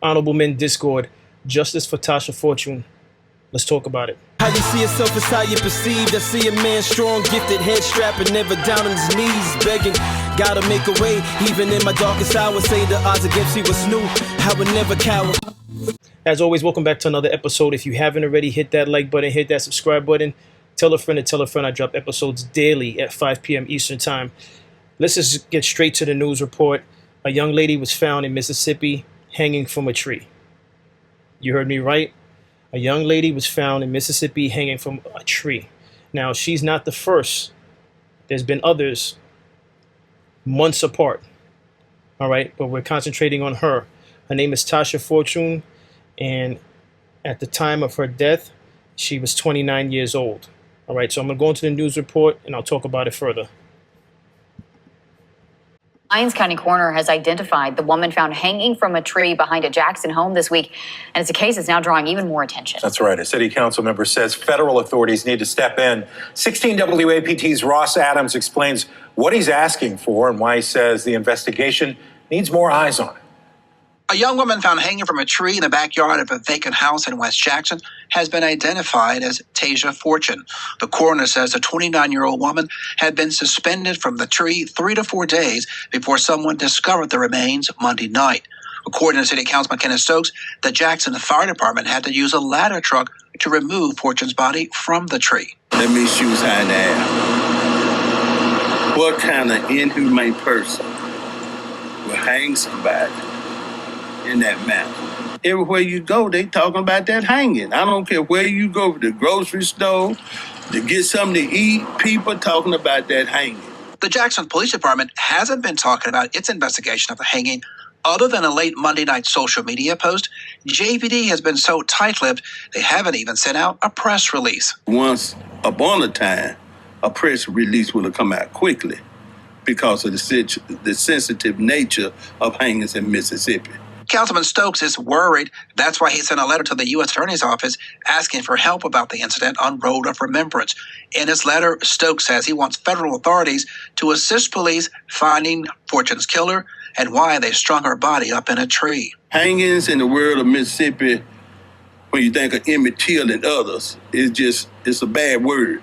Honorable Men Discord, Justice for Tasha Fortune. Let's talk about it. How you see yourself is how you perceived. I see a man strong, gifted, head strapping, never down on his knees, begging. Gotta make a way, even in my darkest hour. Say the odds against me was new. I would never cower. As always, welcome back to another episode. If you haven't already, hit that like button, hit that subscribe button. Tell a friend to tell a friend. I drop episodes daily at 5 p.m. Eastern Time. Let's just get straight to the news report. A young lady was found in Mississippi hanging from a tree. You heard me right. A young lady was found in Mississippi hanging from a tree. Now, she's not the first. There's been others months apart. All right, but we're concentrating on her. Her name is Tasha Fortune, and at the time of her death, she was 29 years old. All right, so I'm going to go into the news report, and I'll talk about it further. Lyons County coroner has identified the woman found hanging from a tree behind a Jackson home this week, and it's a case that's now drawing even more attention. That's right. A city council member says federal authorities need to step in. 16 WAPT's Ross Adams explains what he's asking for and why he says the investigation needs more eyes on it. A young woman found hanging from a tree in the backyard of a vacant house in West Jackson has been identified as Tasha Fortune. The coroner says the 29-year-old woman had been suspended from the tree 3 to 4 days before someone discovered the remains Monday night. According to City Councilman Kenneth Stokes, the Jackson Fire Department had to use a ladder truck to remove Fortune's body from the tree. Let me shoot her in the air. What kind of inhumane person will hang somebody in that manner? Everywhere you go, they talking about that hanging. I don't care where you go, to the grocery store, to get something to eat, people talking about that hanging. The Jackson Police Department hasn't been talking about its investigation of the hanging other than a late Monday night social media post. JPD has been so tight-lipped, they haven't even sent out a press release. Once upon a time, a press release will have come out quickly because of the sensitive nature of hangings in Mississippi. Councilman Stokes is worried. That's why he sent a letter to the U.S. Attorney's Office asking for help about the incident on Road of Remembrance. In his letter, Stokes says he wants federal authorities to assist police finding Fortune's killer and why they strung her body up in a tree. Hangings in the world of Mississippi, when you think of Emmett Till and others, it's a bad word.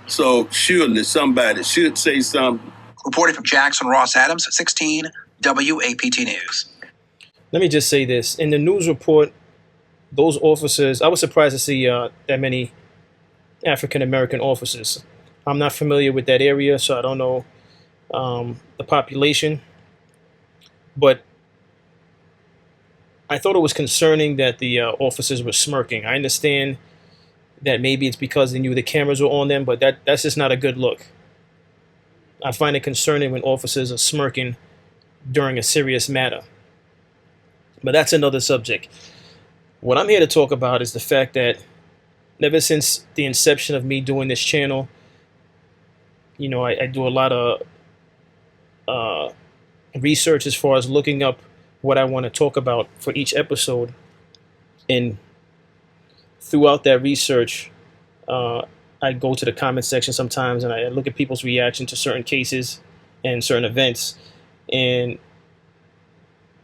So surely somebody should say something. Reporting from Jackson, Ross Adams, 16 WAPT News. Let me just say this. In the news report, those officers, I was surprised to see that many African-American officers. I'm not familiar with that area, so I don't know the population. But I thought it was concerning that the officers were smirking. I understand that maybe it's because they knew the cameras were on them, but that's just not a good look. I find it concerning when officers are smirking during a serious matter. But that's another subject. What I'm here to talk about is the fact that ever since the inception of me doing this channel, you know, I do a lot of research as far as looking up what I want to talk about for each episode. And throughout that research, I go to the comment section sometimes and I look at people's reaction to certain cases and certain events. And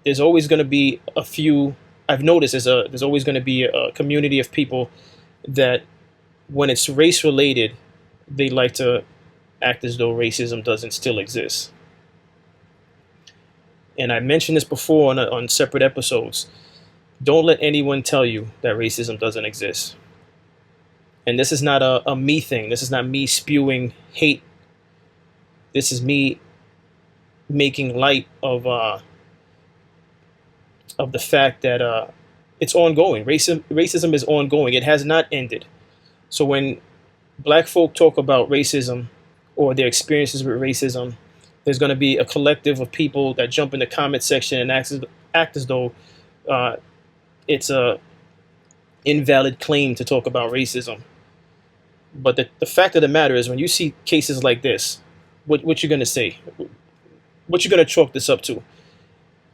there's always going to be a few, I've noticed there's always going to be a community of people that when it's race related, they like to act as though racism doesn't still exist. And I mentioned this before on separate episodes. Don't let anyone tell you that racism doesn't exist. And this is not a me thing. This is not me spewing hate. This is me making light of the fact that it's ongoing. Racism is ongoing. It has not ended. So when black folk talk about racism or their experiences with racism, there's going to be a collective of people that jump in the comment section and act as though it's a invalid claim to talk about racism. But the fact of the matter is, when you see cases like this, what you're going to say? What you're going to chalk this up to?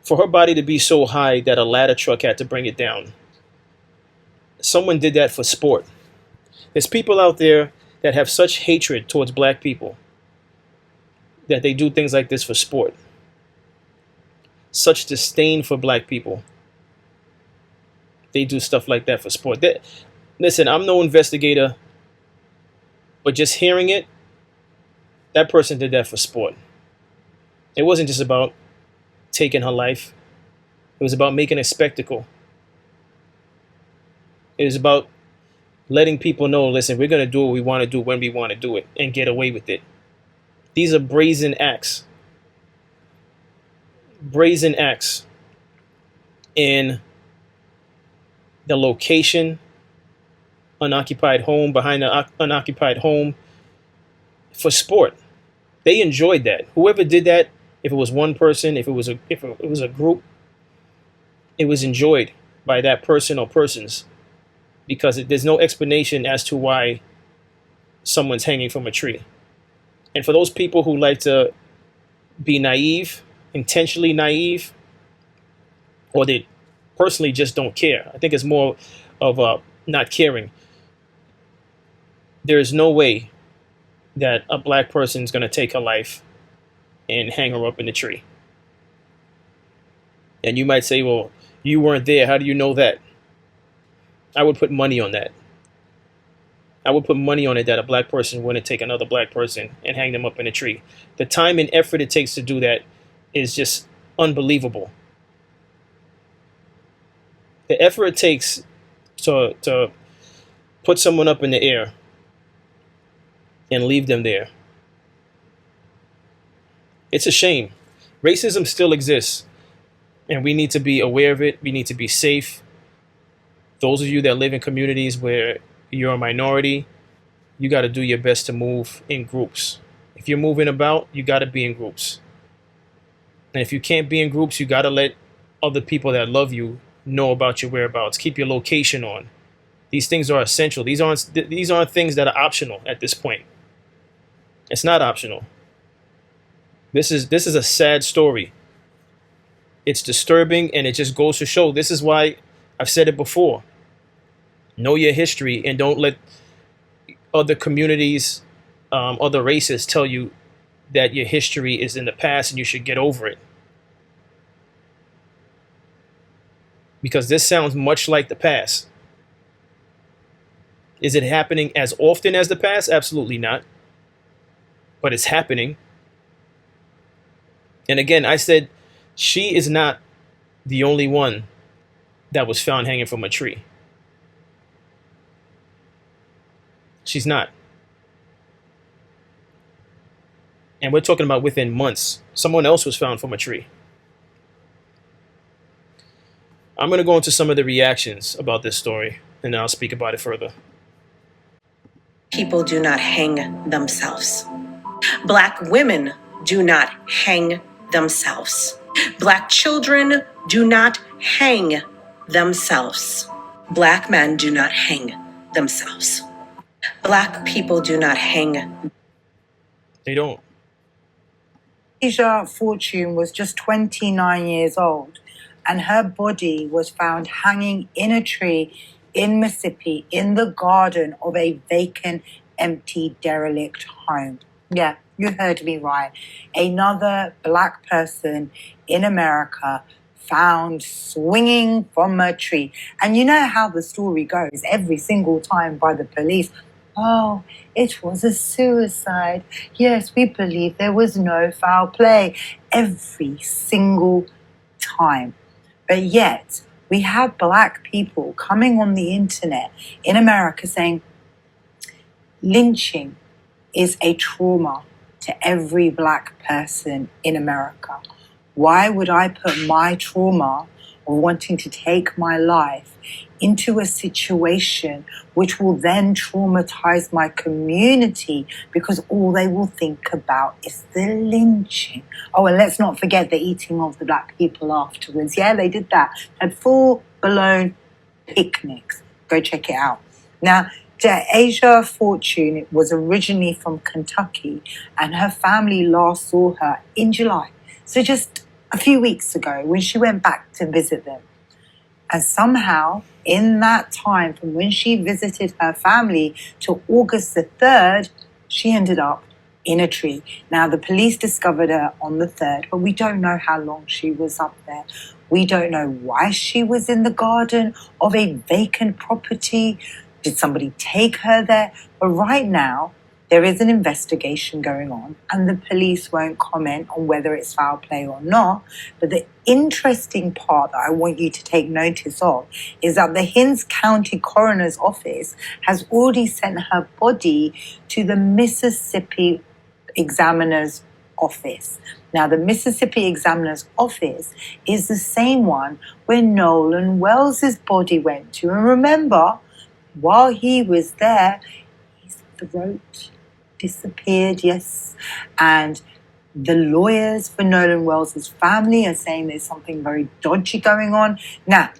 For her body to be so high that a ladder truck had to bring it down. Someone did that for sport. There's people out there that have such hatred towards black people that they do things like this for sport. Such disdain for black people they do stuff like that for sport. Listen, I'm no investigator, but just hearing it, that person did that for sport. It wasn't just about taking her life. It was about making a spectacle. It was about letting people know, listen, we're going to do what we want to do when we want to do it and get away with it. These are brazen acts. Brazen acts in the location, unoccupied home, behind the unoccupied home, for sport. They enjoyed that. Whoever did that, if it was one person, if it was a group, it was enjoyed by that person or persons, because there's no explanation as to why someone's hanging from a tree. And for those people who like to be naive, intentionally naive, or they personally just don't care, I think it's more of not caring. There is no way that a black person is going to take her life and hang her up in the tree. And you might say, well, you weren't there. How do you know that? I would put money on that. I would put money on it that a black person wouldn't take another black person and hang them up in a tree. The time and effort it takes to do that is just unbelievable. The effort it takes to put someone up in the air and leave them there. It's a shame. Racism still exists, and we need to be aware of it. We need to be safe. Those of you that live in communities where you're a minority, you got to do your best to move in groups. If you're moving about, you got to be in groups. And if you can't be in groups, you got to let other people that love you know about your whereabouts. Keep your location on. These things are essential. These aren't things that are optional at this point. It's not optional. This is a sad story. It's disturbing, and it just goes to show. This is why I've said it before. Know your history, and don't let other communities, other races tell you that your history is in the past and you should get over it. Because this sounds much like the past. Is it happening as often as the past? Absolutely not. But it's happening. And again, I said she is not the only one that was found hanging from a tree. She's not. And we're talking about within months. Someone else was found from a tree. I'm going to go into some of the reactions about this story, and then I'll speak about it further. People do not hang themselves. Black women do not hang themselves. Black children do not hang themselves. Black men do not hang themselves. Black people do not hang. They don't. Tasia Fortune was just 29 years old, and her body was found hanging in a tree in Mississippi in the garden of a vacant, empty, derelict home. Yeah, you heard me right. Another black person in America found swinging from a tree. And you know how the story goes every single time by the police. Oh, it was a suicide. Yes, we believe there was no foul play. Every single time. But yet, we have black people coming on the internet in America saying, lynching is a trauma to every black person in America. Why would I put my trauma of wanting to take my life into a situation which will then traumatize my community, because all they will think about is the lynching? Oh, and let's not forget the eating of the black people afterwards. Yeah, they did that. Had full-blown picnics. Go check it out. Now, Tasia Fortune was originally from Kentucky, and her family last saw her in July. So just a few weeks ago, when she went back to visit them. And somehow, in that time, from when she visited her family to August the 3rd, she ended up in a tree. Now, the police discovered her on the 3rd, but we don't know how long she was up there. We don't know why she was in the garden of a vacant property. Did somebody take her there? But right now, there is an investigation going on, and the police won't comment on whether it's foul play or not. But the interesting part that I want you to take notice of is that the Hinds County Coroner's Office has already sent her body to the Mississippi Examiner's Office. Now, the Mississippi Examiner's Office is the same one where Nolan Wells's body went to. And remember, while he was there, his throat disappeared, yes. And the lawyers for Nolan Wells's family are saying there's something very dodgy going on. Now,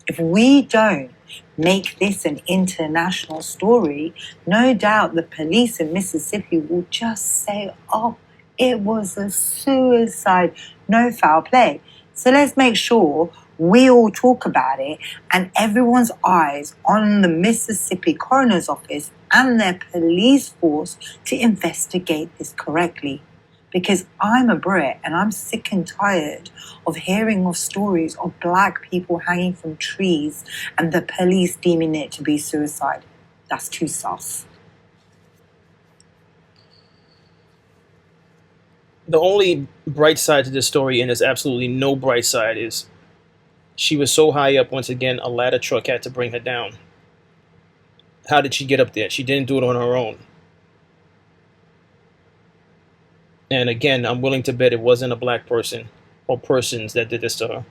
if we don't make this an international story, no doubt the police in Mississippi will just say, oh, it was a suicide, no foul play. So let's make sure we all talk about it and everyone's eyes on the Mississippi Coroner's Office and their police force to investigate this correctly. Because I'm a Brit and I'm sick and tired of hearing of stories of black people hanging from trees and the police deeming it to be suicide. That's too sus. The only bright side to this story, and there's absolutely no bright side, is she was so high up, once again, a ladder truck had to bring her down. How did she get up there? She didn't do it on her own. And again, I'm willing to bet it wasn't a black person or persons that did this to her.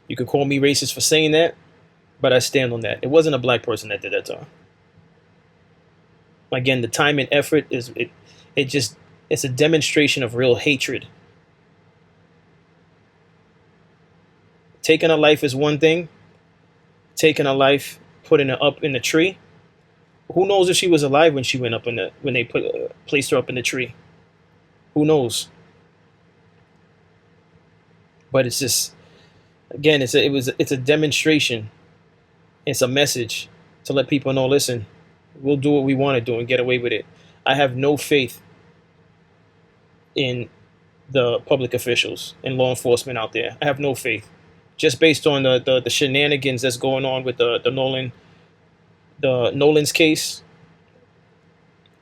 You could call me racist for saying that, but I stand on that. It wasn't a black person that did that to her. Again, the time and effort is it's a demonstration of real hatred. Taking a life is one thing. Taking a life, putting her up in the tree. Who knows if she was alive when she went up when they placed her up in the tree? Who knows? But it's just, again, it's a demonstration. It's a message to let people know, listen, we'll do what we want to do and get away with it. I have no faith in the public officials and law enforcement out there. I have no faith. Just based on the shenanigans that's going on with the Nolan's case.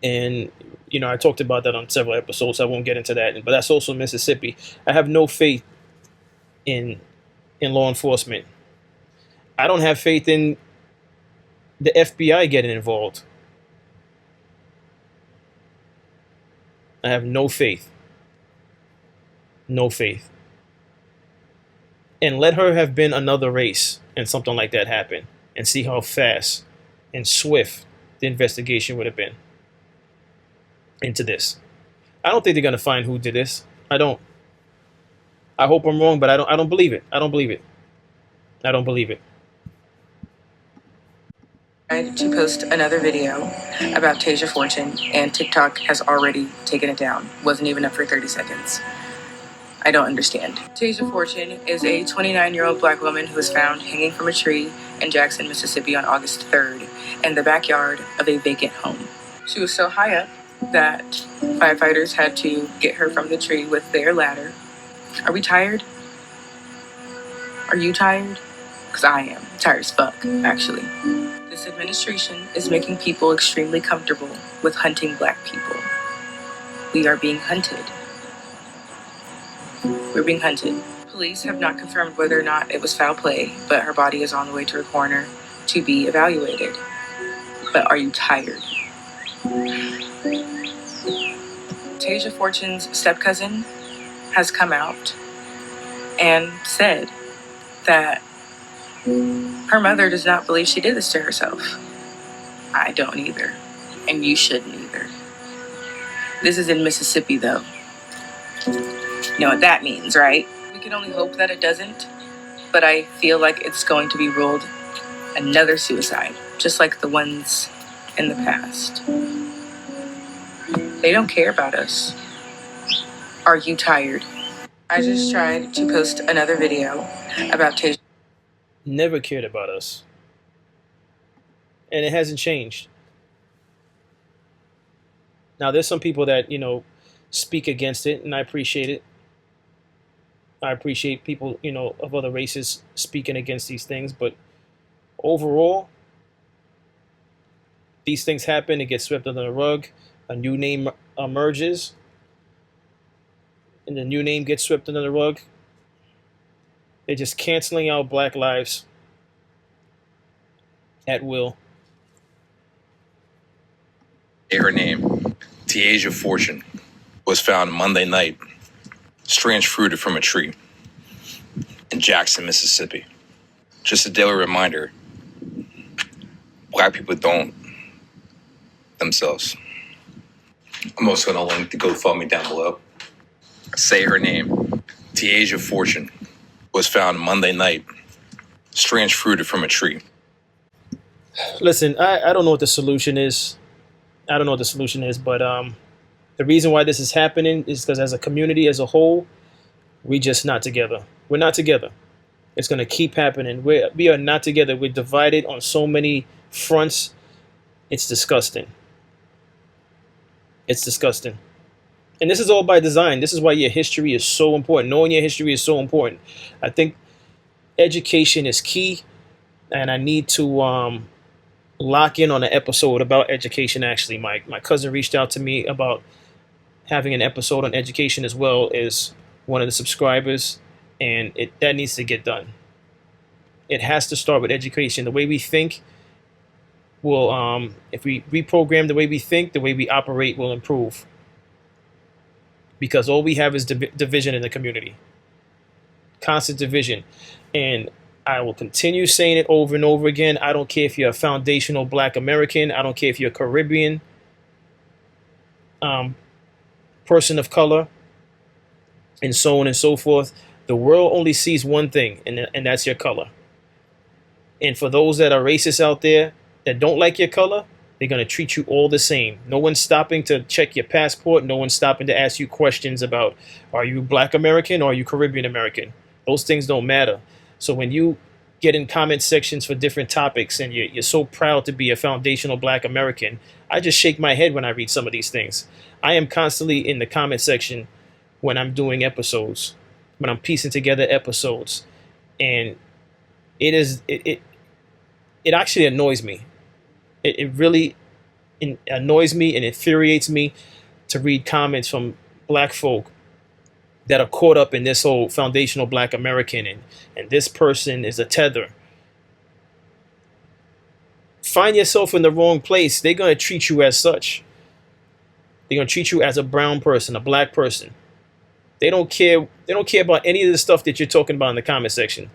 And, you know, I talked about that on several episodes, so I won't get into that. But that's also Mississippi. I have no faith in law enforcement. I don't have faith in the FBI getting involved. I have no faith. No faith. And let her have been another race and something like that happened, and see how fast and swift the investigation would have been into this. I don't think they're gonna find who did this. I don't. I hope I'm wrong, but I don't believe it. I don't believe it. I don't believe it. Tried to post another video about Tasia Fortune, and TikTok has already taken it down. Wasn't even up for 30 seconds. I don't understand. Tasia Fortune is a 29-year-old black woman who was found hanging from a tree in Jackson, Mississippi on August 3rd in the backyard of a vacant home. She was so high up that firefighters had to get her from the tree with their ladder. Are we tired? Are you tired? Because I am. Tired as fuck, actually. This administration is making people extremely comfortable with hunting black people. We are being hunted. We're being hunted. Police have not confirmed whether or not it was foul play, but her body is on the way to a coroner to be evaluated. But are you tired? Tasia Fortune's step-cousin has come out and said that her mother does not believe she did this to herself. I don't either. And you shouldn't either. This is in Mississippi, though. You know what that means, right? We can only hope that it doesn't, but I feel like it's going to be ruled another suicide, just like the ones in the past. They don't care about us. Are you tired? I just tried to post another video about Tasia. Never cared about us. And it hasn't changed. Now, there's some people that, you know, speak against it, and I appreciate it. I appreciate people, of other races speaking against these things, but overall, these things happen. It gets swept under the rug. A new name emerges, and the new name gets swept under the rug. They're just canceling out Black lives at will. Her name, Tasia Fortune, was found Monday night, strange fruited from a tree in Jackson, Mississippi. Just a daily reminder, Black people don't themselves. I'm also going to link the GoFundMe down below. Say her name, Tasia Fortune, was found Monday night, strange fruited from a tree. Listen, I don't know what the solution is. I don't know what the solution is, but the reason why this is happening is because as a community as a whole, we just not together. We're not together. It's going to keep happening. We are not together. We're divided on so many fronts. It's disgusting. It's disgusting. And this is all by design. This is why your history is so important. Knowing your history is so important. I think education is key, and I need to lock in on an episode about education. Actually, my cousin reached out to me about having an episode on education as well as one of the subscribers, and that needs to get done. It has to start with education. The way we think will, if we reprogram the way we think, the way we operate will improve. Because all we have is division in the community. Constant division. And I will continue saying it over and over again. I don't care if you're a foundational Black American. I don't care if you're a Caribbean person of color, and so on and so forth. The world only sees one thing, and that's your color. And for those that are racist out there that don't like your color, they're going to treat you all the same. No one's stopping to check your passport. No one's stopping to ask you questions about, are you Black American or are you Caribbean American? Those things don't matter. So when you get in comment sections for different topics and you're so proud to be a foundational Black American, I just shake my head when I read some of these things. I am constantly in the comment section when I'm doing episodes, when I'm piecing together episodes. And it actually annoys me. It really annoys me and infuriates me to read comments from Black folk that are caught up in this whole foundational Black American and this person is a tether. Find yourself in the wrong place. They're going to treat you as such. They're going to treat you as a brown person, a Black person. They don't care. They don't care about any of the stuff that you're talking about in the comment section.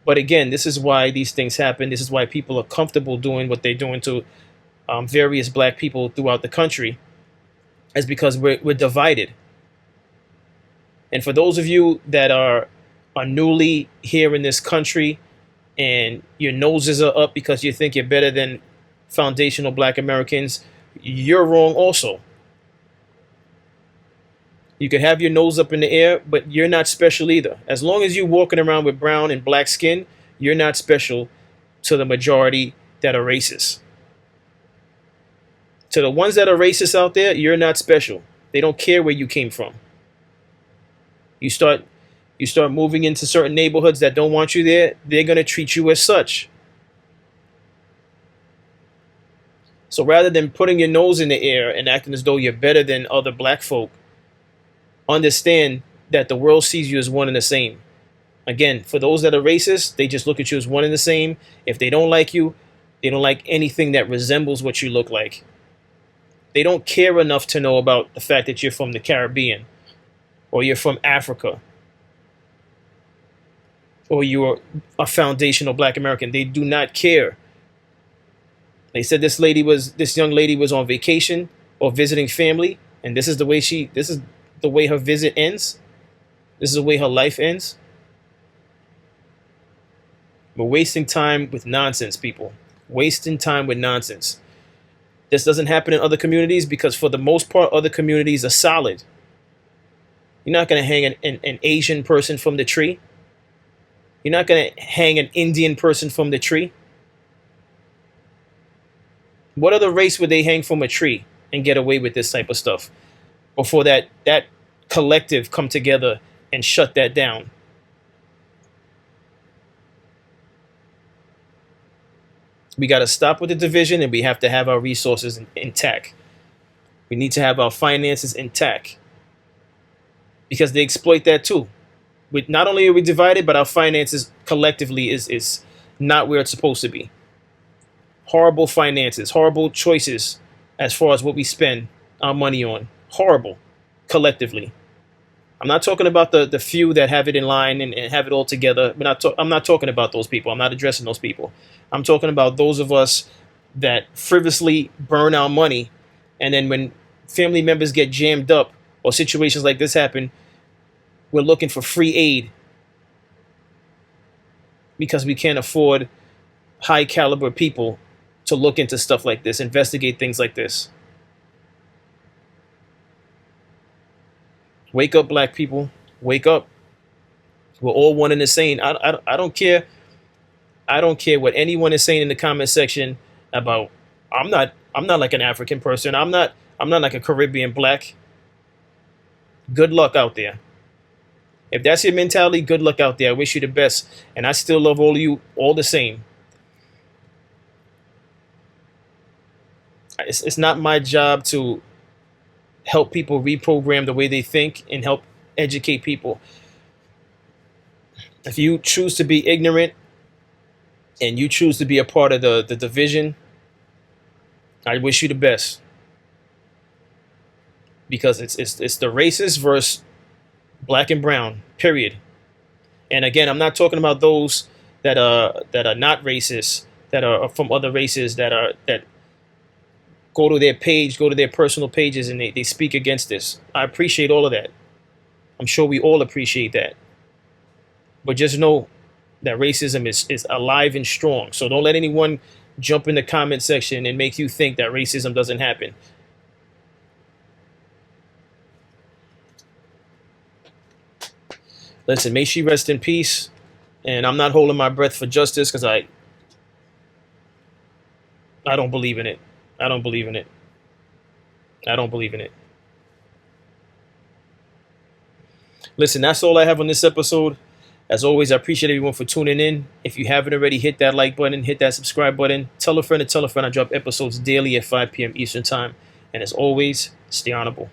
But again, this is why these things happen. This is why people are comfortable doing what they're doing to various Black people throughout the country. Is because we're divided. And for those of you that are newly here in this country and your noses are up because you think you're better than foundational Black Americans, you're wrong also. You could have your nose up in the air, but you're not special either. As long as you're walking around with brown and Black skin, you're not special to the majority that are racist. To the ones that are racist out there, you're not special. They don't care where you came from. You start moving into certain neighborhoods that don't want you there, they're going to treat you as such. So rather than putting your nose in the air and acting as though you're better than other Black folk, understand that the world sees you as one and the same. Again, for those that are racist, they just look at you as one and the same. If they don't like you, they don't like anything that resembles what you look like. They don't care enough to know about the fact that you're from the Caribbean, or you're from Africa, or you're a foundational Black American. They do not care. They said this young lady was on vacation or visiting family, and this is the way her visit ends. This is the way her life ends. We're wasting time with nonsense, people. Wasting time with nonsense. This doesn't happen in other communities because for the most part, other communities are solid. You're not going to hang an Asian person from the tree. You're not going to hang an Indian person from the tree. What other race would they hang from a tree and get away with this type of stuff before that collective come together and shut that down? We got to stop with the division, and we have to have our resources intact. We need to have our finances intact, because they exploit that too. With not only are we divided, but our finances collectively is not where it's supposed to be. Horrible finances, horrible choices as far as what we spend our money on. Horrible, collectively. I'm not talking about the few that have it in line and have it all together. I'm not talking about those people. I'm not addressing those people. I'm talking about those of us that frivolously burn our money, and then when family members get jammed up or situations like this happen, we're looking for free aid because we can't afford high caliber people to look into stuff like this, investigate things like this. Wake up, black people. Wake up. We're all one and the same. I don't care. I don't care what anyone is saying in the comment section about. I'm not like an African person. I'm not like a Caribbean black. Good luck out there. If that's your mentality, good luck out there. I wish you the best. And I still love all of you all the same. It's not my job to help people reprogram the way they think and help educate people. If you choose to be ignorant and you choose to be a part of the division, I wish you the best. Because it's the racist versus black and brown, period. And again, I'm not talking about those that are not racist, that are from other races, that go to their page, go to their personal pages, and they speak against this. I appreciate all of that. I'm sure we all appreciate that. But just know that racism is alive and strong. So don't let anyone jump in the comment section and make you think that racism doesn't happen. Listen, may she rest in peace. And I'm not holding my breath for justice because I don't believe in it. I don't believe in it. I don't believe in it. Listen, that's all I have on this episode. As always, I appreciate everyone for tuning in. If you haven't already, hit that like button, hit that subscribe button. Tell a friend to tell a friend. I drop episodes daily at 5 p.m. Eastern Time. And as always, stay honorable.